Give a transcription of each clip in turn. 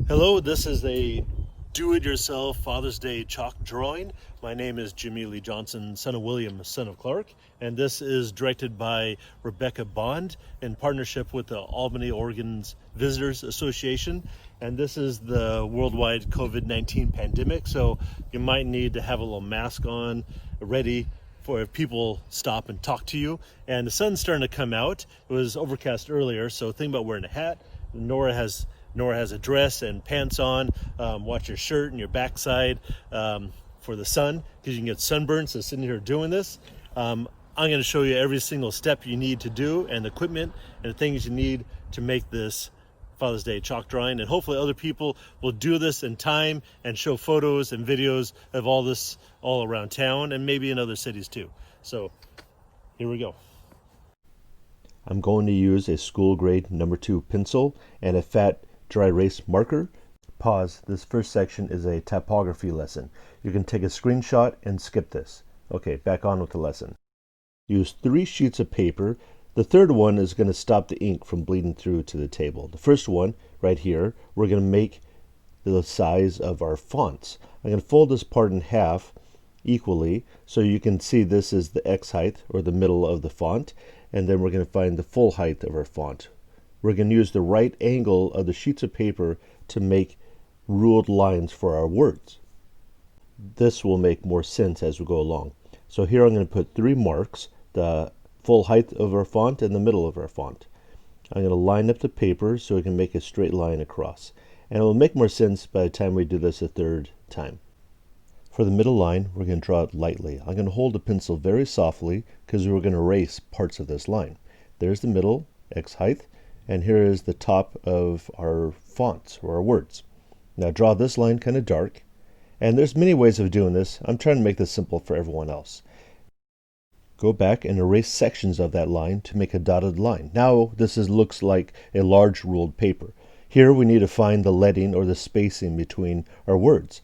Hello, this is a do-it-yourself Father's Day chalk drawing. My name is Jimmy Lee Johnson, son of William, son of Clark, and this is directed by Rebecca Bond in partnership with the Albany, Oregon's Visitors Association. And this is the worldwide COVID-19 pandemic, so you might need to have a little mask on, ready for if people stop and talk to you. And the sun's starting to come out. It was overcast earlier, so think about wearing a hat. Nora has a dress and pants on. Watch your shirt and your backside for the sun, because you can get sunburned. So sitting here doing this, I'm going to show you every single step you need to do, and the equipment and the things you need to make this Father's Day chalk drawing. And hopefully other people will do this in time and show photos and videos of all this all around town and maybe in other cities too. So here we go. I'm going to use a school grade number 2 pencil and a fat dry erase marker. Pause. This first section is a typography lesson. You can take a screenshot and skip this. Okay, back on with the lesson. Use 3 sheets of paper. The third one is going to stop the ink from bleeding through to the table. The first one, right here, we're going to make the size of our fonts. I'm going to fold this part in half equally so you can see this is the X height, or the middle of the font, and then we're going to find the full height of our font. We're going to use the right angle of the sheets of paper to make ruled lines for our words. This will make more sense as we go along. So here I'm going to put 3 marks, the full height of our font and the middle of our font. I'm going to line up the paper so we can make a straight line across. And it will make more sense by the time we do this a third time. For the middle line, we're going to draw it lightly. I'm going to hold the pencil very softly because we're going to erase parts of this line. There's the middle, X height, and here is the top of our fonts, or our words. Now draw this line kind of dark, and there's many ways of doing this. I'm trying to make this simple for everyone else. Go back and erase sections of that line to make a dotted line. Now this looks like a large ruled paper. Here we need to find the leading or the spacing between our words.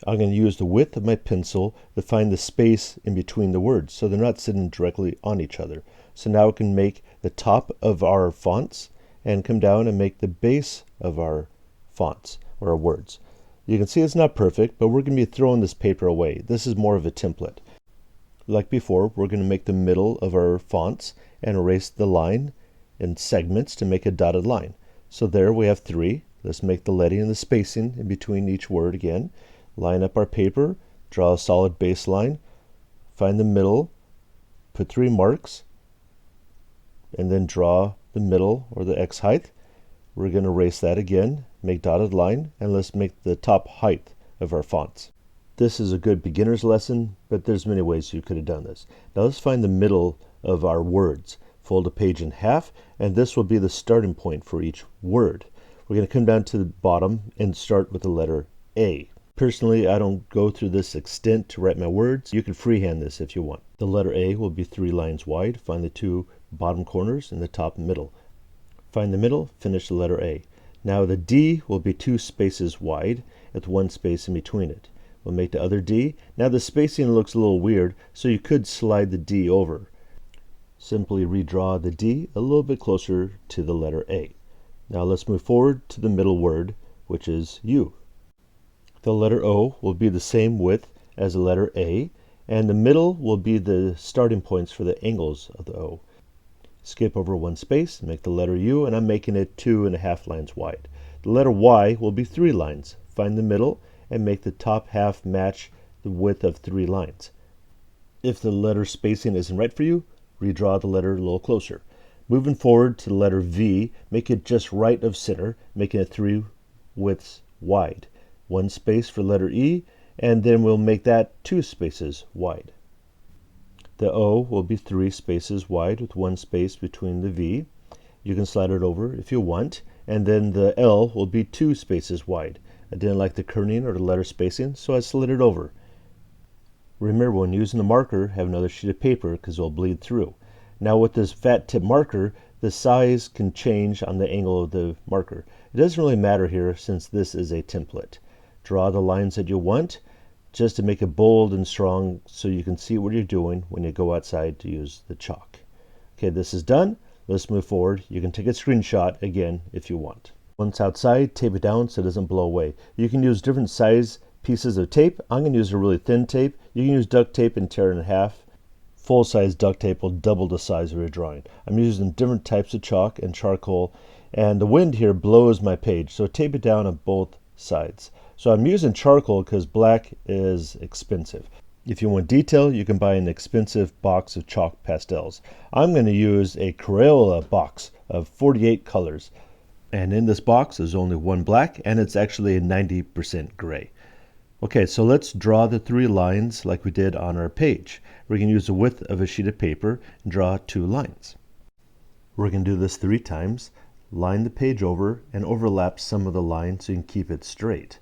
I'm going to use the width of my pencil to find the space in between the words so they're not sitting directly on each other. So now we can make the top of our fonts and come down and make the base of our fonts or our words. You can see it's not perfect, but we're going to be throwing this paper away. This is more of a template. Like before, we're going to make the middle of our fonts and erase the line in segments to make a dotted line. So there we have 3. Let's make the leading and the spacing in between each word again. Line up our paper, draw a solid baseline, find the middle, put 3 marks, and then draw the middle or the X height. We're going to erase that again, make dotted line, and let's make the top height of our fonts. This is a good beginner's lesson, but there's many ways you could have done this. Now let's find the middle of our words. Fold a page in half, and this will be the starting point for each word. We're going to come down to the bottom and start with the letter A. Personally, I don't go through this extent to write my words. You can freehand this if you want. The letter A will be 3 lines wide. Find the 2 bottom corners and the top and middle. Find the middle, finish the letter A. Now the D will be 2 spaces wide with 1 space in between it. We'll make the other D. Now the spacing looks a little weird, so you could slide the D over. Simply redraw the D a little bit closer to the letter A. Now let's move forward to the middle word, which is U. The letter O will be the same width as the letter A, and the middle will be the starting points for the angles of the O. Skip over 1 space, make the letter U, and I'm making it 2.5 lines wide. The letter Y will be 3 lines. Find the middle and make the top half match the width of 3 lines. If the letter spacing isn't right for you, redraw the letter a little closer. Moving forward to the letter V, make it just right of center, making it 3 widths wide. 1 space for letter E, and then we'll make that 2 spaces wide. The O will be 3 spaces wide with 1 space between the V. You can slide it over if you want, and then the L will be 2 spaces wide. I didn't like the kerning or the letter spacing, so I slid it over. Remember, when using the marker, have another sheet of paper because it'll bleed through. Now with this fat tip marker, the size can change on the angle of the marker. It doesn't really matter here since this is a template. Draw the lines that you want, just to make it bold and strong so you can see what you're doing when you go outside to use the chalk. Okay, this is done. Let's move forward. You can take a screenshot again if you want. Once outside, tape it down so it doesn't blow away. You can use different size pieces of tape. I'm going to use a really thin tape. You can use duct tape and tear it in half. Full-size duct tape will double the size of your drawing. I'm using different types of chalk and charcoal, and the wind here blows my page, so tape it down on both sides. So I'm using charcoal because black is expensive. If you want detail, you can buy an expensive box of chalk pastels. I'm going to use a Crayola box of 48 colors. And in this box there's only one black, and it's actually a 90% gray. Okay, so let's draw the 3 lines like we did on our page. We're going to use the width of a sheet of paper and draw 2 lines. We're going to do this 3 times. Line the page over and overlap some of the lines so you can keep it straight.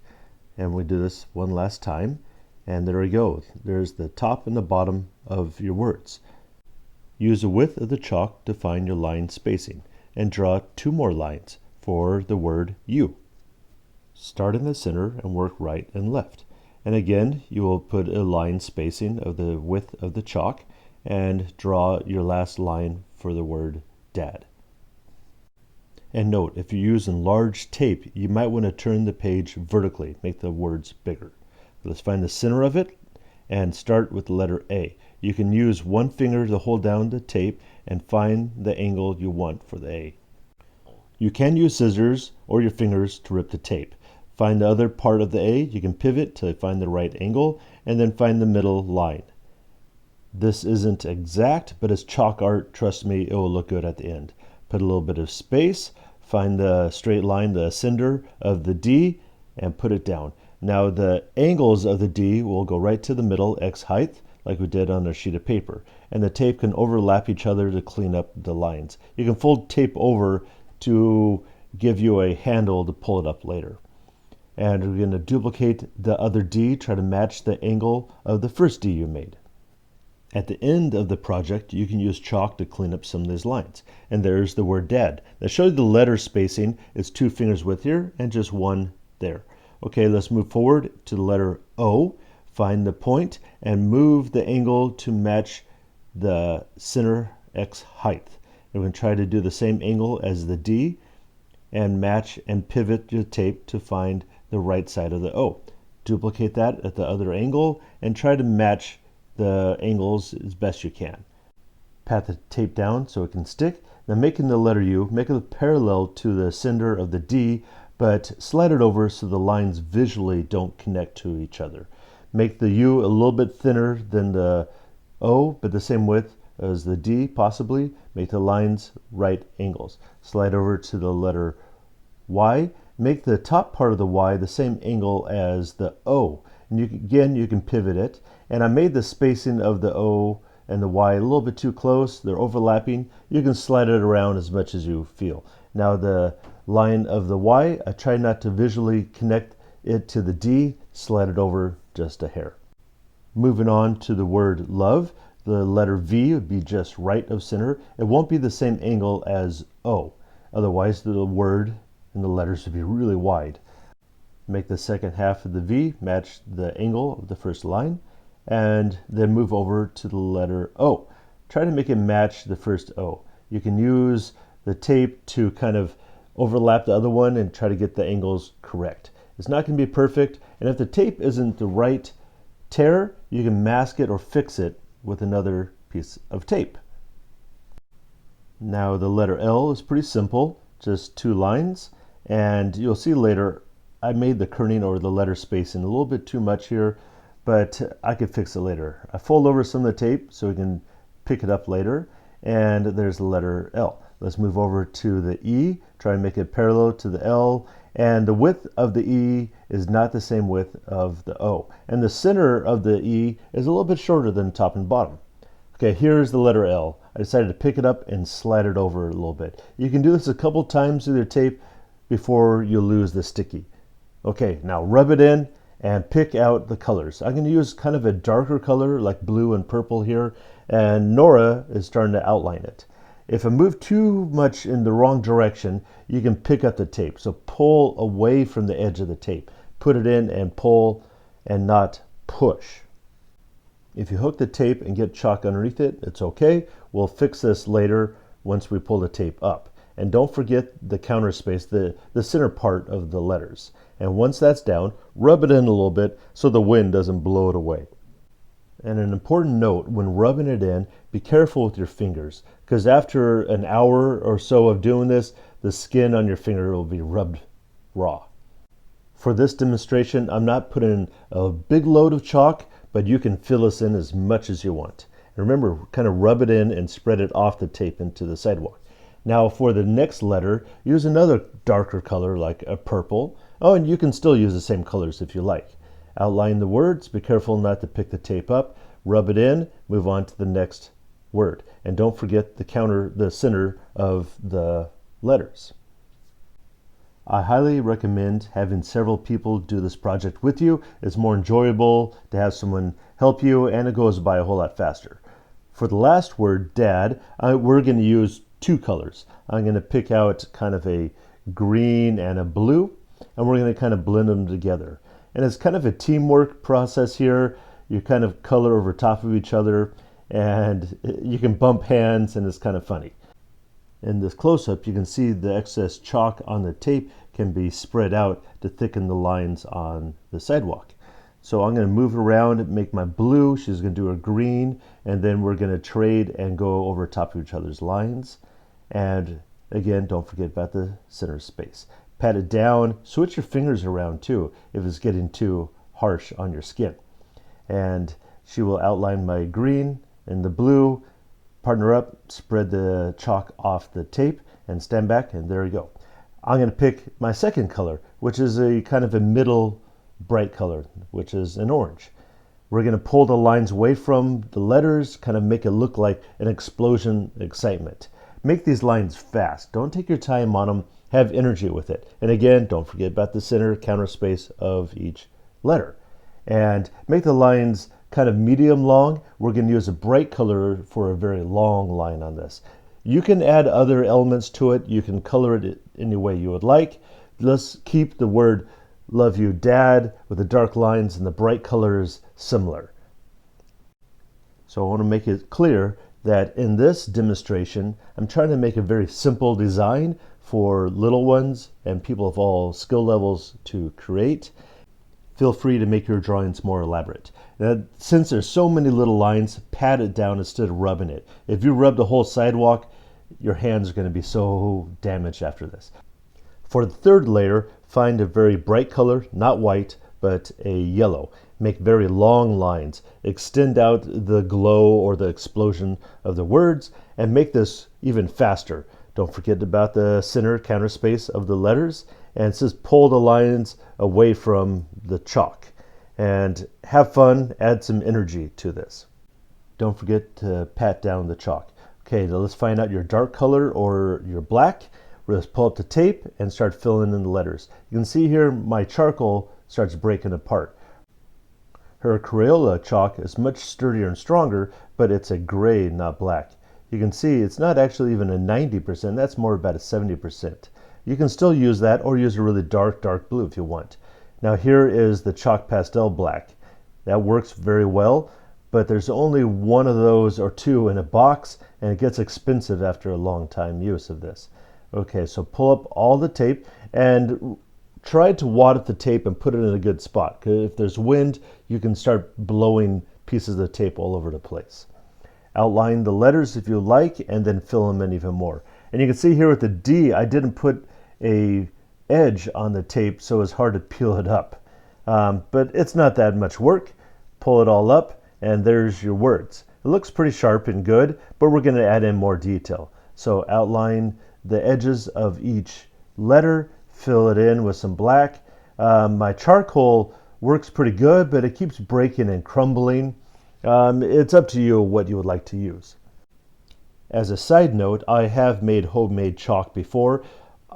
And we do this one last time. And there we go. There's the top and the bottom of your words. Use the width of the chalk to find your line spacing and draw 2 more lines for the word you. Start in the center and work right and left. And again, you will put a line spacing of the width of the chalk and draw your last line for the word dad. And note, if you're using large tape, you might want to turn the page vertically, make the words bigger. Let's find the center of it and start with the letter A. You can use one finger to hold down the tape and find the angle you want for the A. You can use scissors or your fingers to rip the tape. Find the other part of the A, you can pivot to find the right angle, and then find the middle line. This isn't exact, but it's chalk art. Trust me, it will look good at the end. Put a little bit of space, find the straight line, the ascender of the D, and put it down. Now the angles of the D will go right to the middle, X height, like we did on a sheet of paper. And the tape can overlap each other to clean up the lines. You can fold tape over to give you a handle to pull it up later. And we're going to duplicate the other D, try to match the angle of the first D you made. At the end of the project, you can use chalk to clean up some of these lines. And there's the word dad. That shows you the letter spacing. It's 2 fingers width here and just 1 there. Okay, let's move forward to the letter O. Find the point and move the angle to match the center X height. And we're going to try to do the same angle as the D and match and pivot your tape to find the right side of the O. Duplicate that at the other angle and try to match the angles as best you can. Pat the tape down so it can stick. Now making the letter U, make it parallel to the center of the D, but slide it over so the lines visually don't connect to each other. Make the U a little bit thinner than the O, but the same width as the D possibly. Make the lines right angles. Slide over to the letter Y. Make the top part of the Y the same angle as the O. And you can pivot it. And I made the spacing of the O and the Y a little bit too close. They're overlapping. You can slide it around as much as you feel. Now the line of the Y, I try not to visually connect it to the D. Slide it over just a hair. Moving on to the word love. The letter V would be just right of center. It won't be the same angle as O. Otherwise the word and the letters would be really wide. Make the second half of the V match the angle of the first line, and then move over to the letter O. Try to make it match the first O. You can use the tape to kind of overlap the other one and try to get the angles correct. It's not going to be perfect, and if the tape isn't the right tear, you can mask it or fix it with another piece of tape. Now the letter L is pretty simple, just 2 lines, and you'll see later I made the kerning or the letter spacing a little bit too much here, but I could fix it later. I fold over some of the tape so we can pick it up later, and there's the letter L. Let's move over to the E, try and make it parallel to the L, and the width of the E is not the same width of the O. And the center of the E is a little bit shorter than top and bottom. Okay, here's the letter L. I decided to pick it up and slide it over a little bit. You can do this a couple times with your tape before you lose the sticky. Okay, now rub it in and pick out the colors. I'm going to use kind of a darker color like blue and purple here, and Nora is starting to outline it. If I move too much in the wrong direction, you can pick up the tape. So pull away from the edge of the tape. Put it in and pull and not push. If you hook the tape and get chalk underneath it, it's okay. We'll fix this later once we pull the tape up. And don't forget the counter space, the center part of the letters. And once that's down, rub it in a little bit so the wind doesn't blow it away. And an important note, when rubbing it in, be careful with your fingers, because after an hour or so of doing this, the skin on your finger will be rubbed raw. For this demonstration, I'm not putting a big load of chalk, but you can fill this in as much as you want. And remember, kind of rub it in and spread it off the tape into the sidewalk. Now for the next letter, use another darker color like a purple. Oh, and you can still use the same colors if you like. Outline the words, be careful not to pick the tape up, rub it in, move on to the next word. And don't forget the center of the letters. I highly recommend having several people do this project with you. It's more enjoyable to have someone help you, and it goes by a whole lot faster. For the last word, dad, we're going to use two colors. I'm going to pick out kind of a green and a blue, and we're going to kind of blend them together. And it's kind of a teamwork process here. You kind of color over top of each other, and you can bump hands, and it's kind of funny. In this close-up, you can see the excess chalk on the tape can be spread out to thicken the lines on the sidewalk. So I'm going to move around, make my blue, she's going to do her green, and then we're going to trade and go over top of each other's lines. And again, don't forget about the center space. Pat it down, switch your fingers around too if it's getting too harsh on your skin. And she will outline my green and the blue, partner up, spread the chalk off the tape, and stand back, and there you go. I'm going to pick my second color, which is a kind of a middle bright color, which is an orange. We're going to pull the lines away from the letters, kind of make it look like an explosion excitement. Make these lines fast. Don't take your time on them. Have energy with it. And again, don't forget about the center counter space of each letter. And make the lines kind of medium long. We're going to use a bright color for a very long line on this. You can add other elements to it. You can color it any way you would like. Let's keep the word love you dad with the dark lines and the bright colors similar. So I want to make it clear that in this demonstration, I'm trying to make a very simple design for little ones and people of all skill levels to create. Feel free to make your drawings more elaborate. Now, since there's so many little lines, pat it down instead of rubbing it. If you rub the whole sidewalk, your hands are going to be so damaged after this. For the third layer, find a very bright color, not white, but a yellow. Make very long lines. Extend out the glow or the explosion of the words, and make this even faster. Don't forget about the center counter space of the letters, and just pull the lines away from the chalk. And have fun, add some energy to this. Don't forget to pat down the chalk. Okay, now let's find out your dark color or your black. We're going to pull up the tape and start filling in the letters. You can see here my charcoal starts breaking apart. Her Crayola chalk is much sturdier and stronger, but it's a gray, not black. You can see it's not actually even a 90%, that's more about a 70%. You can still use that or use a really dark blue if you want. Now here is the chalk pastel black. That works very well, but there's only one of those or two in a box, and it gets expensive after a long time use of this. Okay, so pull up all the tape and try to wad up the tape and put it in a good spot. Because if there's wind, you can start blowing pieces of the tape all over the place. Outline the letters if you like, and then fill them in even more. And you can see here with the D, I didn't put a edge on the tape, so it's hard to peel it up. But it's not that much work. Pull it all up, and there's your words. It looks pretty sharp and good, but we're going to add in more detail. So outline the edges of each letter, fill it in with some black. My charcoal works pretty good, but it keeps breaking and crumbling. It's up to you what you would like to use. As a side note, I have made homemade chalk before.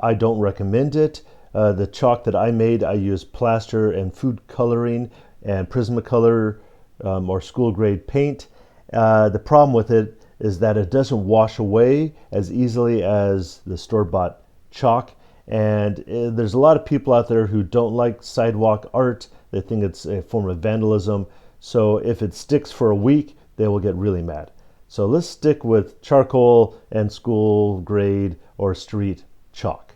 I don't recommend it. The chalk that I made, I used plaster and food coloring and Prismacolor or school grade paint. The problem with it is that it doesn't wash away as easily as the store-bought chalk. And there's a lot of people out there who don't like sidewalk art. They think it's a form of vandalism. So if it sticks for a week, they will get really mad. So let's stick with charcoal and school grade or street chalk.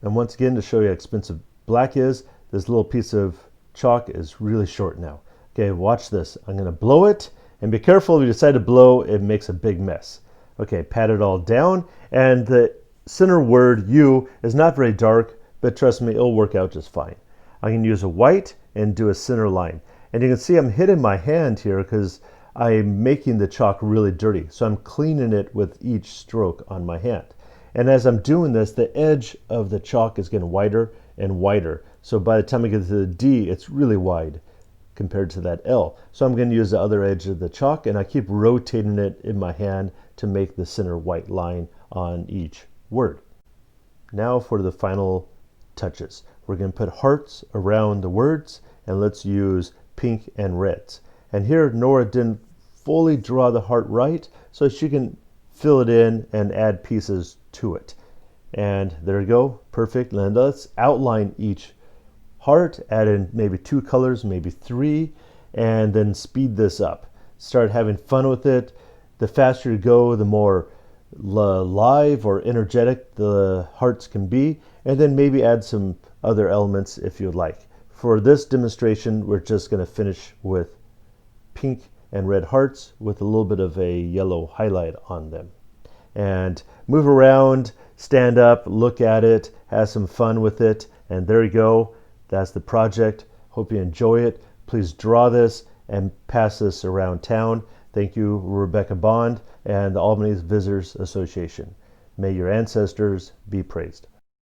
And once again, to show you how expensive black is, this little piece of chalk is really short now. Okay, watch this. I'm going to blow it, and be careful if you decide to blow, it makes a big mess. Okay, pat it all down, and the center word U is not very dark, but trust me, it'll work out just fine. I can use a white and do a center line. And you can see I'm hitting my hand here because I'm making the chalk really dirty. So I'm cleaning it with each stroke on my hand. And as I'm doing this, the edge of the chalk is getting wider and wider. So by the time I get to the D, it's really wide compared to that L. So I'm going to use the other edge of the chalk, and I keep rotating it in my hand to make the center white line on each word. Now for the final touches. We're going to put hearts around the words, and let's use pink and reds. And here Nora didn't fully draw the heart right, so she can fill it in and add pieces to it. And there you go, perfect. And let's outline each heart, add in maybe 2 colors, maybe 3, and then speed this up. Start having fun with it. The faster you go, the more live or energetic the hearts can be, and then maybe add some other elements if you'd like. For this demonstration, we're just going to finish with pink and red hearts with a little bit of a yellow highlight on them. And move around, stand up, look at it, have some fun with it, and there you go. That's the project. Hope you enjoy it. Please draw this and pass this around town. Thank you, Rebecca Bond and the Albany Visitors Association. May your ancestors be praised.